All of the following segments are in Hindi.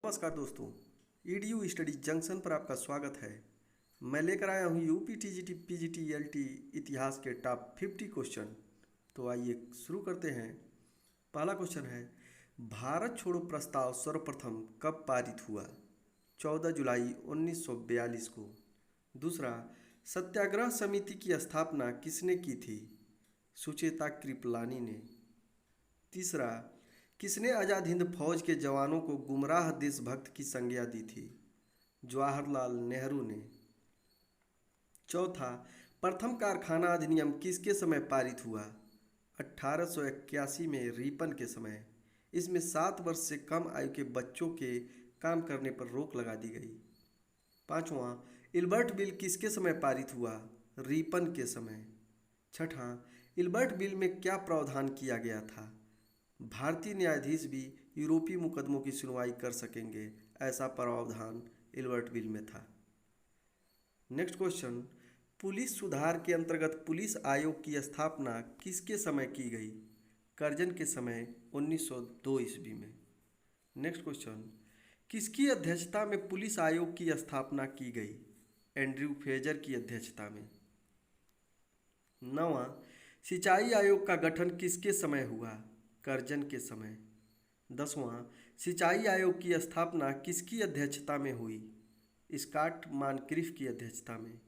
नमस्कार दोस्तों, ईडीयू स्टडी जंक्शन पर आपका स्वागत है। मैं लेकर आया हूँ यूपी टीजीटी पीजीटी एलटी इतिहास के टॉप 50 क्वेश्चन। तो आइए शुरू करते हैं। पहला क्वेश्चन है, भारत छोड़ो प्रस्ताव सर्वप्रथम कब पारित हुआ? 14 जुलाई 1942 को। दूसरा, सत्याग्रह समिति की स्थापना किसने की थी? सुचेता कृपलानी ने। तीसरा, किसने आज़ाद हिंद फौज के जवानों को गुमराह देशभक्त की संज्ञा दी थी? जवाहरलाल नेहरू ने। चौथा, प्रथम कारखाना अधिनियम किसके समय पारित हुआ? 1881 में रिपन के समय। इसमें 7 वर्ष से कम आयु के बच्चों के काम करने पर रोक लगा दी गई। पांचवा, इल्बर्ट बिल किसके समय पारित हुआ? रिपन के समय। छठा, इल्बर्ट बिल में क्या प्रावधान किया गया था? भारतीय न्यायाधीश भी यूरोपीय मुकदमों की सुनवाई कर सकेंगे, ऐसा प्रावधान इल्बर्ट बिल में था। नेक्स्ट क्वेश्चन, पुलिस सुधार के अंतर्गत पुलिस आयोग की स्थापना किसके समय की गई? कर्जन के समय 1902 ईस्वी में। नेक्स्ट क्वेश्चन, किसकी अध्यक्षता में पुलिस आयोग की स्थापना की गई? एंड्रयू फ्रेजर की अध्यक्षता में। नवा, सिंचाई आयोग का गठन किसके समय हुआ? कर्जन के समय। 10वां, सिंचाई आयोग की स्थापना किसकी अध्यक्षता में हुई? स्कॉट मानक्रिफ की अध्यक्षता में।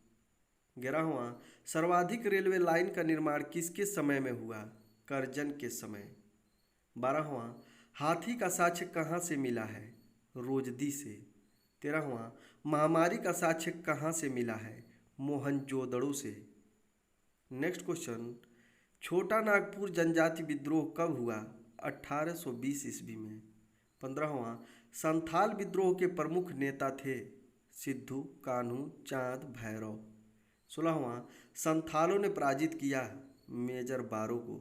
11वां, सर्वाधिक रेलवे लाइन का निर्माण किसके समय में हुआ? कर्जन के समय। 12वां, हाथी का साक्ष्य कहाँ से मिला है? रोजदी से। 13वां, महामारी का साक्ष्य कहाँ से मिला है? मोहनजोदड़ो से। नेक्स्ट क्वेश्चन, छोटा नागपुर जनजाति विद्रोह कब हुआ? 1820 ईस्वी में। 15वां, संथाल विद्रोह के प्रमुख नेता थे? सिद्धू, कान्हू, चांद, भैरव। 16वां, संथालों ने पराजित किया? मेजर बारो को।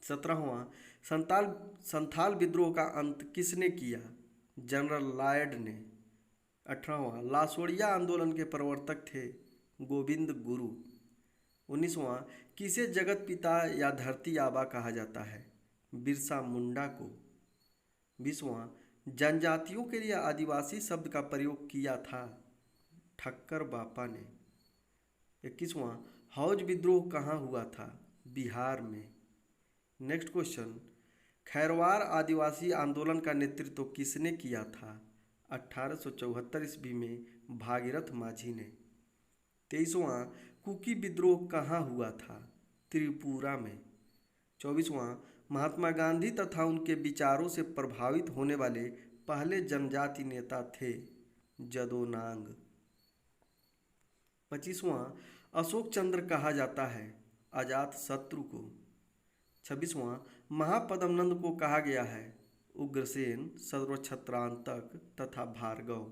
17वां, संथाल विद्रोह का अंत किसने किया? जनरल लायड ने। 18वां, लासोड़िया आंदोलन के प्रवर्तक थे? गोविंद गुरु। 19वां, किसे जगत पिता या धरती आबा कहा जाता है? बिरसा मुंडा को। 20वां, जनजातियों के लिए आदिवासी शब्द का प्रयोग किया था? ठक्कर बापा ने। 21वां, हौज विद्रोह कहाँ हुआ था? बिहार में। नेक्स्ट क्वेश्चन, खैरवार आदिवासी आंदोलन का नेतृत्व किसने किया था? 1874 ईस्वी में भागीरथ माझी ने। 23वां, कुकी विद्रोह कहाँ हुआ था? त्रिपुरा में। 24वां, महात्मा गांधी तथा उनके विचारों से प्रभावित होने वाले पहले जनजाति नेता थे? जदोनांग। 25वां, अशोक चंद्र कहा जाता है? अजात शत्रु को। 26वां, महापद्मनंद को कहा गया है? उग्रसेन, सर्वछत्रांतक तथा भार्गव।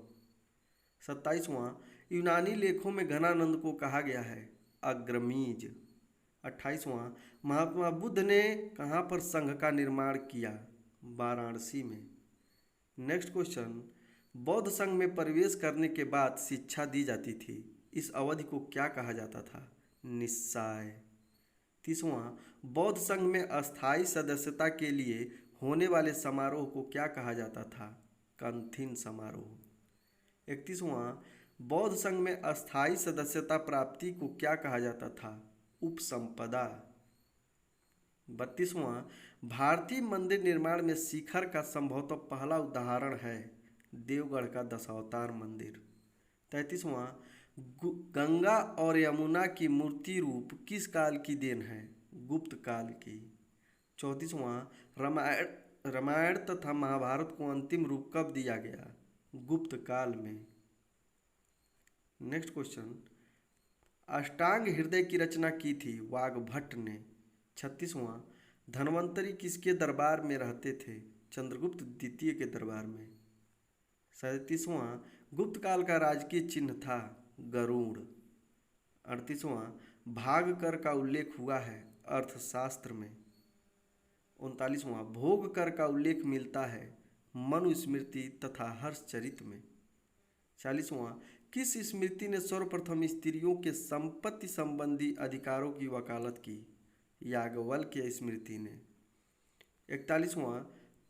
27वां, यूनानी लेखों में घनानंद को कहा गया है? अग्रमीज। 28वां, महात्मा बुद्ध ने कहाँ पर संघ का निर्माण किया? वाराणसी में। नेक्स्ट क्वेश्चन, बौद्ध संघ में प्रवेश करने के बाद शिक्षा दी जाती थी, इस अवधि को क्या कहा जाता था? निस्साय। 30वां, बौद्ध संघ में अस्थायी सदस्यता के लिए होने वाले समारोह को क्या कहा जाता था? कंथिन समारोह। 31वां, बौद्ध संघ में अस्थायी सदस्यता प्राप्ति को क्या कहा जाता था? उपसंपदा। 32वां, भारतीय मंदिर निर्माण में शिखर का संभवतः पहला उदाहरण है? देवगढ़ का दशावतार मंदिर। 33वां, गंगा और यमुना की मूर्ति रूप किस काल की देन है? गुप्त काल की। 34वां, रामायण तथा महाभारत को अंतिम रूप कब दिया गया? गुप्त काल में। नेक्स्ट क्वेश्चन, अष्टांग हृदय की रचना की थी? वाग्भट ने। 36वां, धन्वंतरी किसके दरबार में रहते थे? चंद्रगुप्त द्वितीय के दरबार में। 37वां, गुप्त काल का राजकीय चिन्ह था? गरुड़। 38वां, भाग कर का उल्लेख हुआ है अर्थशास्त्र में? 39वां, भोग कर का उल्लेख मिलता है मनुस्मृति तथा हर्षचरित में। 40वां, किस स्मृति ने सर्वप्रथम स्त्रियों के संपत्ति संबंधी अधिकारों की वकालत की? याज्ञवल्क्य स्मृति ने। 41वां,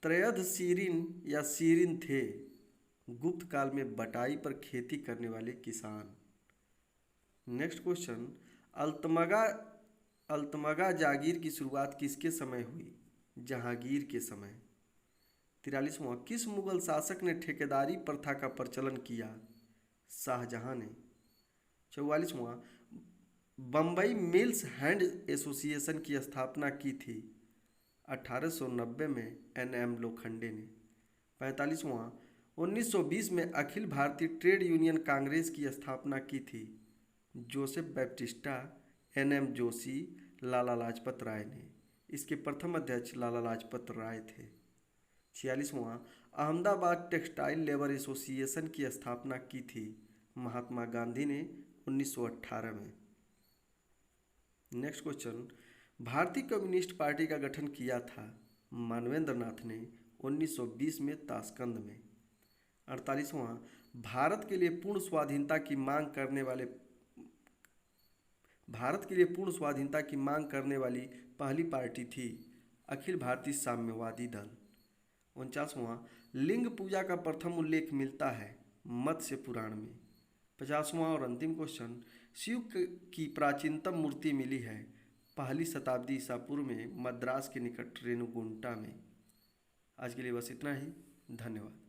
त्रयध सीरिन या सीरिन थे गुप्त काल में बटाई पर खेती करने वाले किसान। नेक्स्ट क्वेश्चन, अल्तमगा अल्तमगा जागीर की शुरुआत किसके समय हुई? जहांगीर के समय। 43वां, किस मुगल शासक ने ठेकेदारी प्रथा का प्रचलन किया? शाहजहां ने। 44वां, बम्बई मिल्स हैंड एसोसिएशन की स्थापना की थी? 1890 में NM लोखंडे ने। 45वां, 1920 में अखिल भारतीय ट्रेड यूनियन कांग्रेस की स्थापना की थी? Joseph Baptista, NM Joshi, Lala Lajpat Rai ने। इसके प्रथम अध्यक्ष लाला लाजपत राय थे। 46वां, अहमदाबाद टेक्सटाइल लेबर एसोसिएशन की स्थापना की थी? महात्मा गांधी ने 1918 में। नेक्स्ट क्वेश्चन, भारतीय कम्युनिस्ट पार्टी का गठन किया था? मानवेंद्र नाथ ने 1920 में ताशकंद में। 48वां, भारत के लिए पूर्ण स्वाधीनता की मांग करने वाली पहली पार्टी थी? अखिल भारतीय साम्यवादी दल। 49वां, लिंग पूजा का प्रथम उल्लेख मिलता है? मत्स्य पुराण में। 50वां और अंतिम क्वेश्चन, शिव की प्राचीनतम मूर्ति मिली है? पहली शताब्दी ईसा पूर्व में मद्रास के निकट रेणुगुंटा में। आज के लिए बस इतना ही। धन्यवाद।